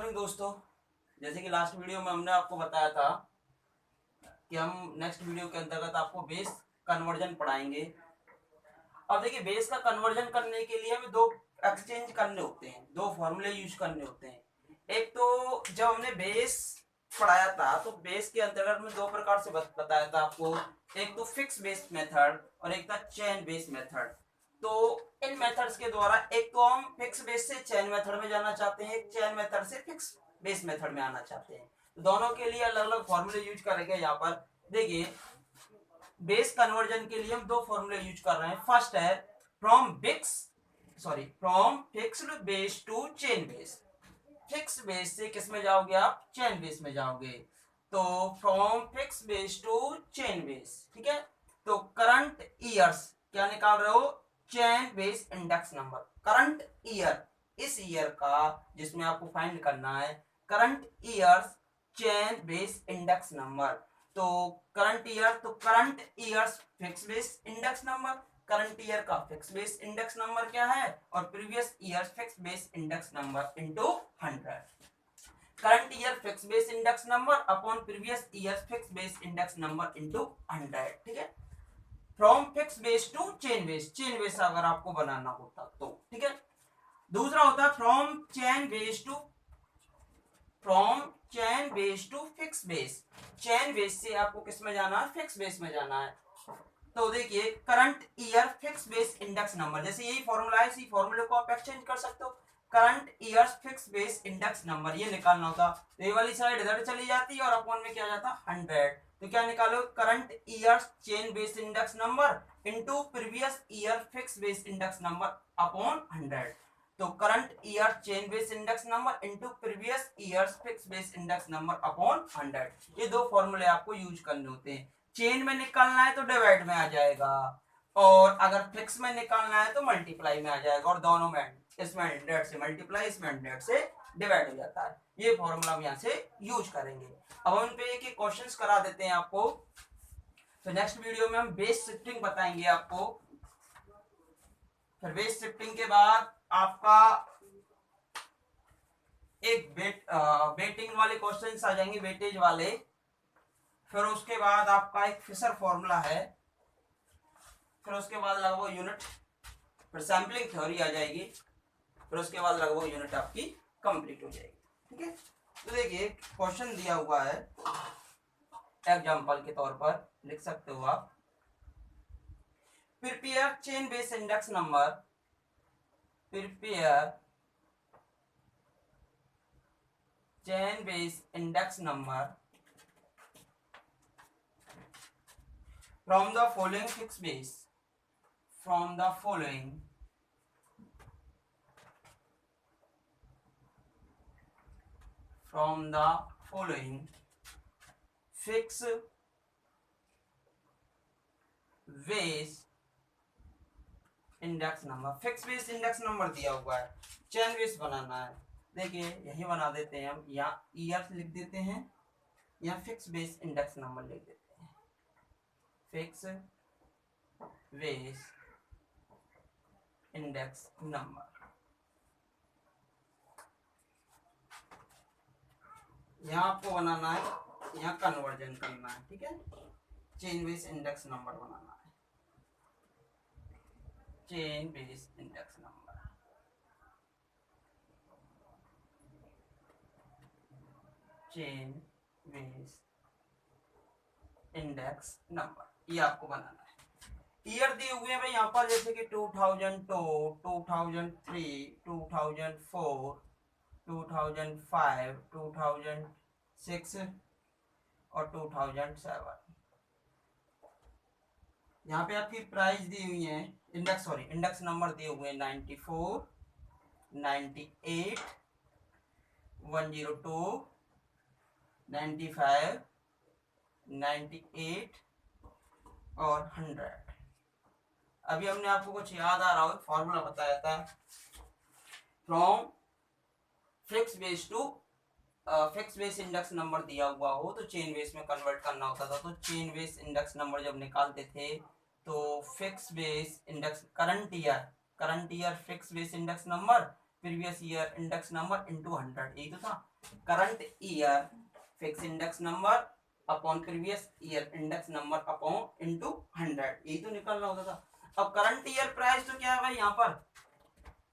Morning दोस्तों। जैसे कि लास्ट वीडियो में हमने आपको बताया था कि हम नेक्स्ट वीडियो के अंतर्गत आपको बेस कन्वर्जन पढ़ाएंगे। अब देखिए, बेस का कन्वर्जन करने के लिए हमें दो एक्सचेंज करने होते हैं, दो फॉर्मूले यूज करने होते हैं। एक तो जब हमने बेस पढ़ाया था तो बेस के अंतर्गत में दो प्रकार से बताया था आपको, एक तो फिक्स बेस मेथड और एक था चेन बेस मेथड। तो इन मेथड्स के द्वारा एक तो हम फिक्स बेस से चेन मेथड में जाना चाहते हैं, एक चेन मेथड से फिक्स बेस मेथड में आना चाहते हैं। तो दोनों के लिए अलग अलग फॉर्मूले यूज करेंगे। यहाँ पर देखिए, बेस कन्वर्जन के लिए हम दो फॉर्मूले यूज कर रहे हैं। फर्स्ट है from fixed base to chain base. Fix base से किस में जाओगे आप? चेन बेस में जाओगे। तो from fix base to chain base, ठीक है। तो करंट ईयर्स क्या निकाल रहे हो? Chain base index number. Current year, इस ईयर का जिसमें आपको फाइंड करना है, current years chain base index number. तो करंट ईयर, तो current years fix base index number, current year का फिक्स बेस इंडेक्स नंबर क्या है, और previous year fix base index number into 100। Current year fix base index number upon previous year fix base index number into 100, ठीक है। From fix base to chain base, chain base अगर आपको बनाना होता तो, ठीक है। दूसरा होता है from chain base to fix base. Chain base से आपको किस में जाना है? फिक्स बेस में जाना है। तो देखिए, current year fix base index number, जैसे यही फॉर्मूला है, इसी फॉर्मूले को आप एक्सचेंज कर सकते हो। Current year fix base index number ये निकालना होता, तो ये वाली साइड इधर चली जाती है और अपॉन में क्या जाता? 100। तो क्या निकालो? Current year chain base index number into previous year fix base index number upon 100। तो current year chain base index number into previous year fix base index number upon 100। ये दो फॉर्मूले आपको यूज करने होते हैं। चेन में निकालना है तो डिवाइड में आ जाएगा, और अगर फिक्स में निकालना है तो मल्टीप्लाई में आ जाएगा, और दोनों में इसमें 100 से मल्टीप्लाई, इसमें 100 से डिवाइड हो जाता है। ये फॉर्मूला हम यहाँ से यूज करेंगे। अब हम पे एक क्वेश्चंस करा देते हैं आपको। तो नेक्स्ट वीडियो में हम बेस शिफ्टिंग बताएंगे आपको। फिर बेस शिफ्टिंग के बाद आपका एक वेटिंग वाले क्वेश्चंस आ जाएंगे, वेटेज वाले। फिर उसके बाद आपका एक फिशर फॉर्मूला है। फिर उसके बाद लगभग यूनिट, फिर सैम्पलिंग थ्योरी आ जाएगी। फिर उसके बाद लगभग यूनिट आपकी कंप्लीट हो जाएगी, ठीक है। तो देखिए, क्वेश्चन दिया हुआ है, एग्जांपल के तौर पर लिख सकते हो आप। Prepare chain base index number, prepare chain base index number from the following fixed base, from the following fixed base index number. Fix base index number दिया हुआ है, चेन बेस बनाना है। देखिए, यही बना देते हैं हम, यहाँ ईयर लिख देते हैं, यहाँ फिक्स बेस इंडेक्स नंबर लिख देते हैं। फिक्स बेस इंडेक्स नंबर, यहाँ आपको बनाना है, यहाँ कन्वर्जन करना है, ठीक है। चेन बेस इंडेक्स नंबर बनाना है, chain base index number, chain base index number, ये आपको बनाना है। ईयर दिए हुए हैं भाई यहाँ पर, जैसे कि 2002, 2003, 2004, 2005, 2006 और 2007। यहाँ पे आपकी प्राइस दी हुई है, इंडेक्स नंबर दिए हुए हैं 94, 98, 102, 95, 98 और 100। अभी हमने आपको कुछ याद आ रहा हो, फॉर्मूला बताया था, from fix base to fix base index number दिया हुआ हो तो चेन बेस में कन्वर्ट करना होता था। तो चेन बेस इंडेक्स नंबर जब निकालते थे तो fix base index, current year fix base index number, previous year index number into 100, यही तो था। Current year fix index number upon previous year index number upon into 100, यही तो निकलना होता था। अब करंट ईयर प्राइस तो क्या है भाई, यहाँ पर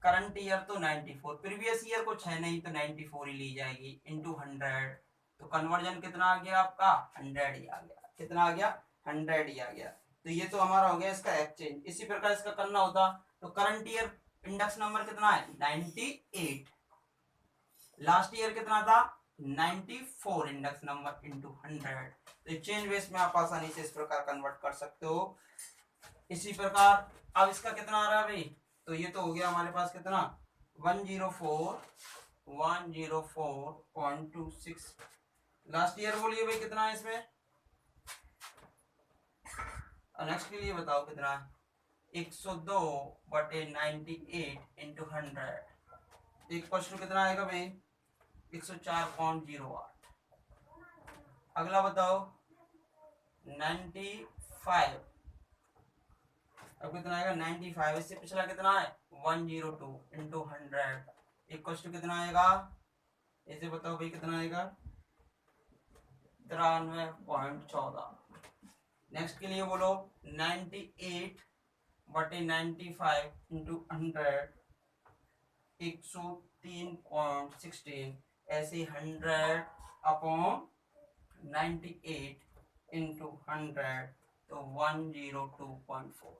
करंट ईयर तो 94, प्रीवियस ईयर कुछ है नहीं तो 94 ही ली जाएगी इनटू 100, तो कन्वर्जन कितना आ गया आपका 100 ही आ गया। कितना आ गया 100 ही आ गया। तो ये तो हमारा हो गया इसका एक्सचेंज। इसी प्रकार इसका करना होता तो करंट ईयर इंडेक्स नंबर कितना है 98, लास्ट ईयर कितना था 94 इंडेक्स नंबर इनटू 100। तो चेन बेस में आप आसानी से इस प्रकार कन्वर्ट कर सकते हो। इसी प्रकार अब इसका कितना आ रहा है भाई, तो ये तो हो गया हमारे पास कितना 104.26। लास्ट ईयर बोलिए भाई कितना है इसमें, नेक्स्ट के लिए बताओ कितना है 102/98 इंटू 100 एक क्वेश्चन कितना आएगा भाई 104.08। अगला बताओ 95, अब कितना आएगा 95, इससे पिछला कितना है 102 इंटू 100 एक क्वेश्चन कितना आएगा, इसे बताओ भाई कितना आएगा 93.14। नेक्स्ट के लिए बोलो 98/95 इंटू 100 103.16, ऐसे 100 अपॉन 98 इंटू 100 तो 102.4।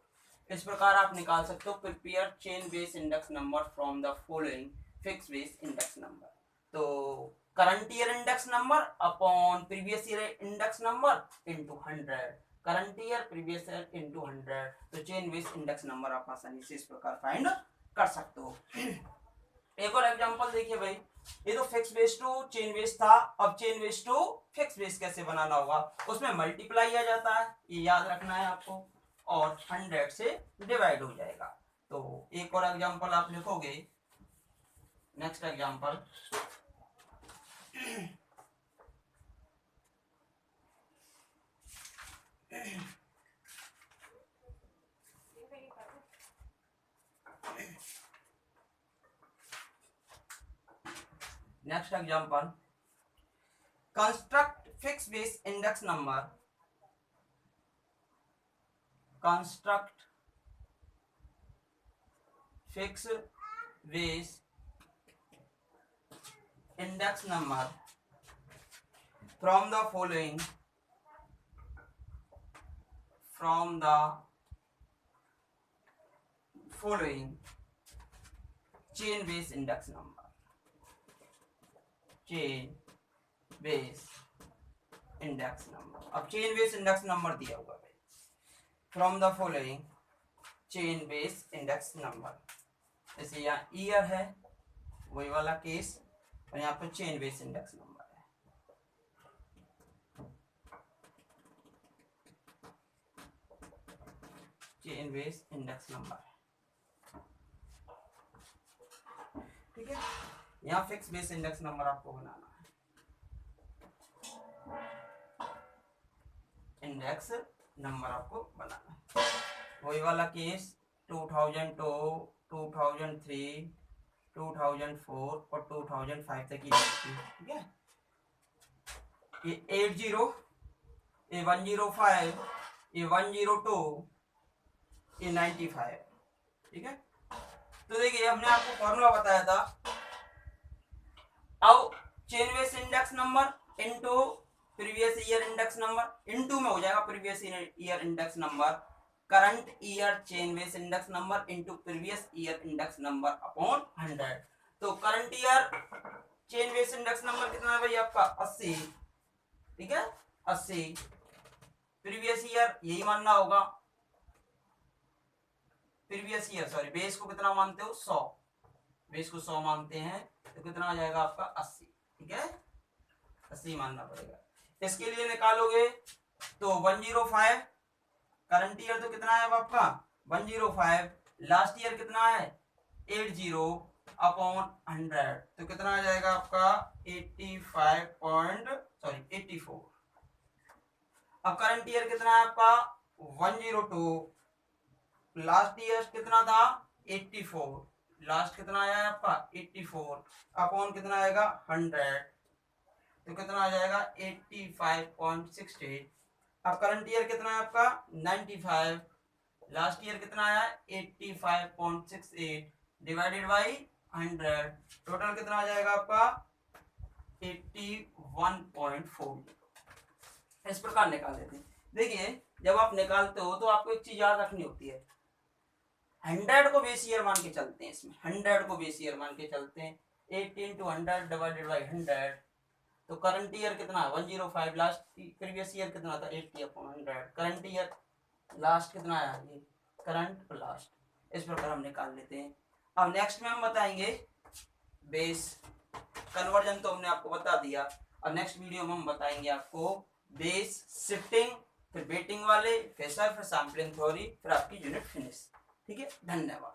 इस प्रकार आप निकाल सकते हो prepare chain base index number from the following fixed base index number. तो current year index number upon previous year index number into 100, current year previous year into 100, तो चेन बेस इंडेक्स नंबर आप आसानी से इस प्रकार find कर सकते हो। एक और एग्जांपल देखिए भाई, ये तो fix base to chain base था, अब chain base to fix base कैसे बनाना होगा, उसमें मल्टीप्लाई आ जाता है, ये याद रखना है आपको, और 100 से डिवाइड हो जाएगा। तो एक और एग्जांपल आप लिखोगे, next example next example construct fix base index number, construct fix base index number from the following chain base index number, chain base index number। अब chain base index number दिया हुआ है from the following chain base index number, जैसे यहाँ year है वही वाला case, और यहाँ पर चेन बेस इंडेक्स नंबर है। चेन बेस इंडेक्स नंबर है, ठीक है। यहाँ फिक्स बेस इंडेक्स नंबर आपको बनाना है, इंडेक्स नंबर आपको बनाना है, वही वाला केस 2002, 2003, 2004 और 2005 तक ही रहती है, ठीक है। ये 80, ये 105, ये 102, ये 95, ठीक है। तो देखिए हमने आपको फॉर्मूला बताया था, अब chain base index number into previous year index number, into में हो जाएगा previous year index number, current year chain base index number into previous year index number upon 100। तो current year chain base index number कितना है भाई आपका 80, ठीक है 80, प्रीवियस ईयर यही मानना होगा, प्रीवियस ईयर सॉरी बेस को कितना मानते हो 100, बेस को 100 मानते हैं, तो कितना आ जाएगा आपका 80, ठीक है 80 मानना पड़ेगा। इसके लिए निकालोगे तो 105, करंट ईयर तो कितना है अब आपका 105, लास्ट ईयर कितना है 80 अपॉन 100, तो कितना आ जाएगा आपका 84। अब करंट ईयर कितना है आपका 102, लास्ट ईयर कितना था 84, लास्ट कितना आया है आपका 84 अपॉन कितना आएगा 100, तो कितना आ जाएगा 85.68। अब करंट ईयर कितना है आपका 95, लास्ट ईयर कितना आया 85.68 डिवाइडेड बाई 100, टोटल कितना आ जाएगा आपका 81.4। इस प्रकार निकाल लेते हैं। देखिए जब आप निकालते हो तो आपको एक चीज याद रखनी होती है, 100 को बेस ईयर मान के चलते हैं, इसमें 100 को बेस ईयर मान के चलते हैं, 80 into 100 डिवाइडेड बाई 100, तो करंट ईयर कितना 105, लास्ट प्रीवियस ईयर कितना था 80/100, करंट ईयर लास्ट कितना आया ये करंट लास्ट। इस प्रकार हम निकाल लेते हैं। अब नेक्स्ट में हम बताएंगे बेस कन्वर्जन, तो हमने आपको बता दिया। और नेक्स्ट वीडियो में हम बताएंगे आपको बेस शिफ्टिंग, फिर वेटिंग वाले, फिर सैंपलिंग थ्योरी, फिर आपकी यूनिट फिनिश। ठीक है, धन्यवाद।